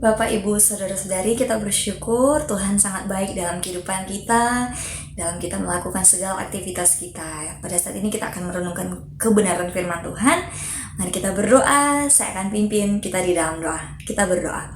Bapak, Ibu, Saudara-saudari, kita bersyukur Tuhan sangat baik dalam kehidupan kita, dalam kita melakukan segala aktivitas kita. Pada saat ini kita akan merenungkan kebenaran firman Tuhan. Mari kita berdoa, saya akan pimpin kita di dalam doa. Kita berdoa.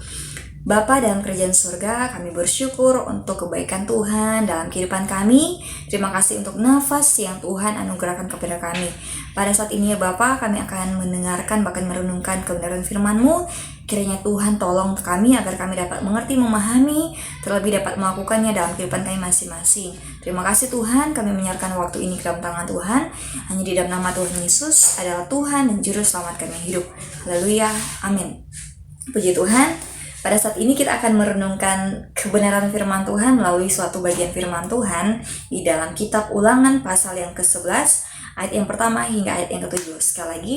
Bapa dalam kerajaan surga, kami bersyukur untuk kebaikan Tuhan dalam kehidupan kami. Terima kasih untuk nafas yang Tuhan anugerahkan kepada kami. Pada saat ini ya Bapa, kami akan mendengarkan bahkan merenungkan kebenaran firman-Mu. Kiranya Tuhan tolong kami agar kami dapat mengerti, memahami, terlebih dapat melakukannya dalam kehidupan kami masing-masing. Terima kasih Tuhan, kami menyerahkan waktu ini ke dalam tangan Tuhan. Hanya di dalam nama Tuhan Yesus adalah Tuhan dan Juru Selamat kami hidup. Haleluya, amin. Puji Tuhan. Pada saat ini kita akan merenungkan kebenaran firman Tuhan melalui suatu bagian firman Tuhan di dalam kitab Ulangan pasal yang ke-11 ayat yang pertama hingga ayat yang ke-7. Sekali lagi,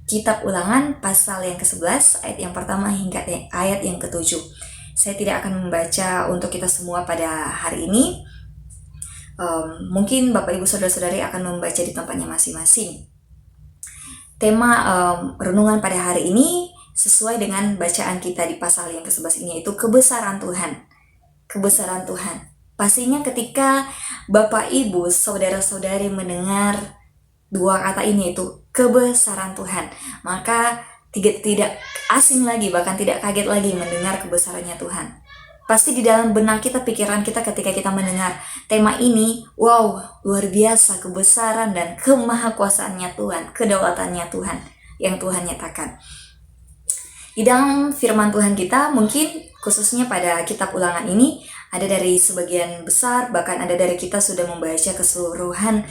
kitab Ulangan pasal yang ke-11 ayat yang pertama hingga ayat yang ke-7. Saya tidak akan membaca untuk kita semua pada hari ini. Mungkin Bapak Ibu Saudara-saudari akan membaca di tempatnya masing-masing. Tema renungan pada hari ini sesuai dengan bacaan kita di pasal yang ke-11 ini, yaitu kebesaran Tuhan. Kebesaran Tuhan. Pastinya ketika Bapak, Ibu, Saudara-saudari mendengar dua kata ini, yaitu kebesaran Tuhan, maka tidak asing lagi, bahkan tidak kaget lagi mendengar kebesarannya Tuhan. Pasti di dalam benak kita, pikiran kita ketika kita mendengar tema ini, wow, luar biasa kebesaran dan kemahakuasaannya Tuhan, kedaulatannya Tuhan yang Tuhan nyatakan. Di dalam firman Tuhan kita, mungkin khususnya pada kitab Ulangan ini, ada dari sebagian besar, bahkan ada dari kita sudah membaca keseluruhan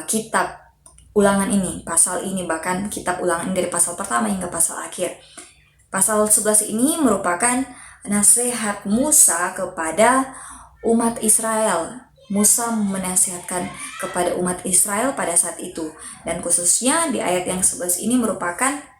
kitab Ulangan ini, pasal ini, bahkan kitab Ulangan ini dari pasal pertama hingga pasal akhir. Pasal 11 ini merupakan nasihat Musa kepada umat Israel. Musa menasihatkan kepada umat Israel pada saat itu. Dan khususnya di ayat yang 11 ini merupakan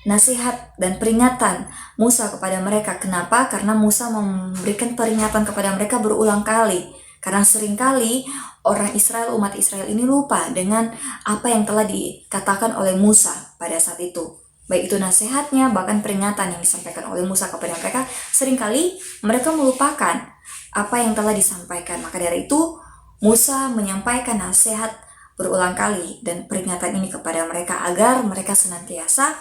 nasihat dan peringatan Musa kepada mereka. Kenapa? Karena Musa memberikan peringatan kepada mereka berulang kali. Karena seringkali orang Israel, umat Israel ini lupa dengan apa yang telah dikatakan oleh Musa pada saat itu. Baik itu nasihatnya, bahkan peringatan yang disampaikan oleh Musa kepada mereka, seringkali mereka melupakan apa yang telah disampaikan. Maka dari itu, Musa menyampaikan nasihat berulang kali dan peringatan ini kepada mereka agar mereka senantiasa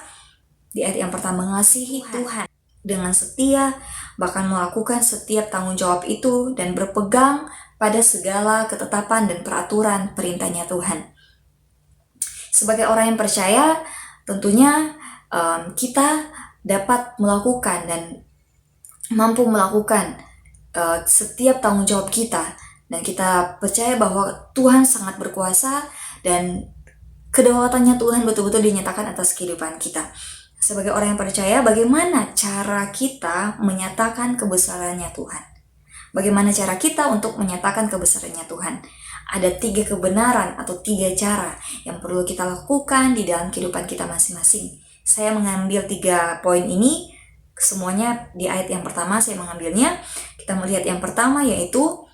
di ayat yang pertama mengasihi Tuhan dengan setia, bahkan melakukan setiap tanggung jawab itu dan berpegang pada segala ketetapan dan peraturan perintahnya Tuhan. Sebagai orang yang percaya, tentunya kita dapat melakukan dan mampu melakukan setiap tanggung jawab kita. Dan kita percaya bahwa Tuhan sangat berkuasa dan kedaulatannya Tuhan betul-betul dinyatakan atas kehidupan kita. Sebagai orang yang percaya, bagaimana cara kita menyatakan kebesarannya Tuhan? Bagaimana cara kita untuk menyatakan kebesarannya Tuhan? Ada 3 kebenaran atau 3 cara yang perlu kita lakukan di dalam kehidupan kita masing-masing. Saya mengambil 3 poin ini, semuanya di ayat yang pertama saya mengambilnya. Kita melihat yang pertama, yaitu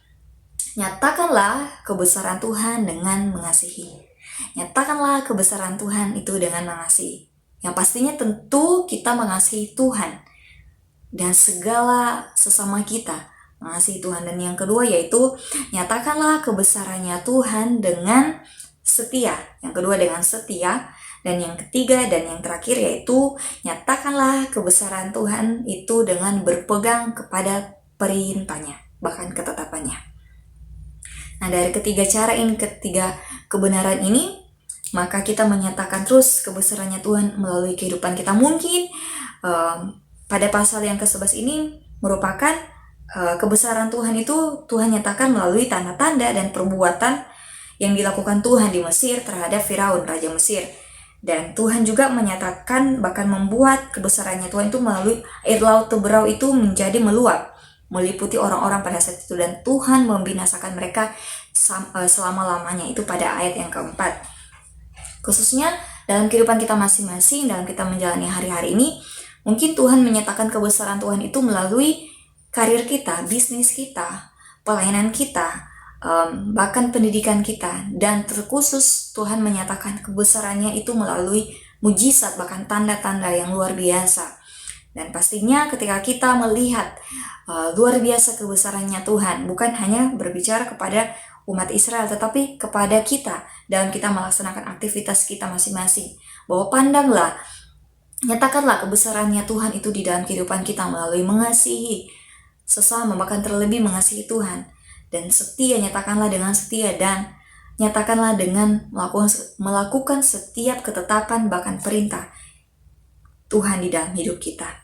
nyatakanlah kebesaran Tuhan dengan mengasihi. Nyatakanlah kebesaran Tuhan itu dengan mengasihi. Yang pastinya tentu kita mengasihi Tuhan dan segala sesama kita mengasihi Tuhan. Dan yang kedua yaitu nyatakanlah kebesarannya Tuhan dengan setia. Yang kedua dengan setia. Dan yang ketiga dan yang terakhir yaitu nyatakanlah kebesaran Tuhan itu dengan berpegang kepada perintahnya, bahkan ketetapannya. Nah, dari ketiga cara ini, ketiga kebenaran ini, maka kita menyatakan terus kebesarannya Tuhan melalui kehidupan kita. Mungkin pada pasal yang ke-11 ini merupakan kebesaran Tuhan itu Tuhan nyatakan melalui tanda-tanda dan perbuatan yang dilakukan Tuhan di Mesir terhadap Firaun, Raja Mesir. Dan Tuhan juga menyatakan, bahkan membuat kebesarannya Tuhan itu melalui air laut Teberau itu menjadi meluap, meliputi orang-orang pada saat itu, dan Tuhan membinasakan mereka selama-lamanya, itu pada ayat yang keempat. Khususnya dalam kehidupan kita masing-masing, dalam kita menjalani hari-hari ini, mungkin Tuhan menyatakan kebesaran Tuhan itu melalui karir kita, bisnis kita, pelayanan kita, bahkan pendidikan kita, dan terkhusus Tuhan menyatakan kebesarannya itu melalui mujizat, bahkan tanda-tanda yang luar biasa. Dan pastinya ketika kita melihat luar biasa kebesarannya Tuhan, bukan hanya berbicara kepada umat Israel, tetapi kepada kita dalam kita melaksanakan aktivitas kita masing-masing. Bahwa pandanglah, nyatakanlah kebesarannya Tuhan itu di dalam kehidupan kita melalui mengasihi sesama, bahkan terlebih mengasihi Tuhan. Dan setia, nyatakanlah dengan setia, dan nyatakanlah dengan melakukan setiap ketetapan bahkan perintah Tuhan di dalam hidup kita.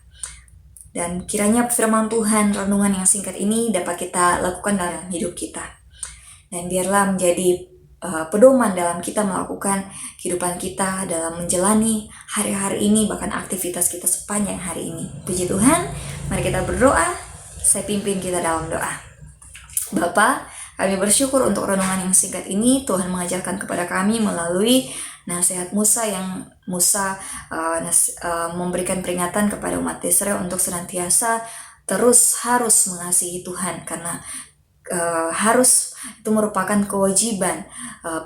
Dan kiranya firman Tuhan, renungan yang singkat ini dapat kita lakukan dalam hidup kita. Dan biarlah menjadi pedoman dalam kita melakukan kehidupan kita dalam menjalani hari-hari ini, bahkan aktivitas kita sepanjang hari ini. Puji Tuhan, mari kita berdoa. Saya pimpin kita dalam doa. Bapa, kami bersyukur untuk renungan yang singkat ini. Tuhan mengajarkan kepada kami melalui nasihat Musa yang memberikan peringatan kepada umat Israel untuk senantiasa terus harus mengasihi Tuhan, karena harus itu merupakan kewajiban,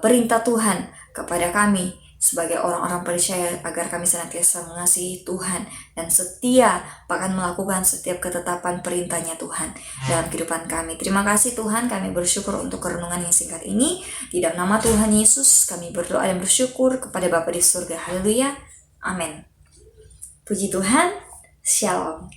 perintah Tuhan kepada kami sebagai orang-orang percaya, agar kami senantiasa mengasihi Tuhan dan setia bahkan melakukan setiap ketetapan perintahnya Tuhan dalam kehidupan kami. Terima kasih Tuhan, kami bersyukur untuk renungan yang singkat ini. Di dalam nama Tuhan Yesus kami berdoa dan bersyukur kepada Bapa di surga. Haleluya. Amin. Puji Tuhan. Shalom.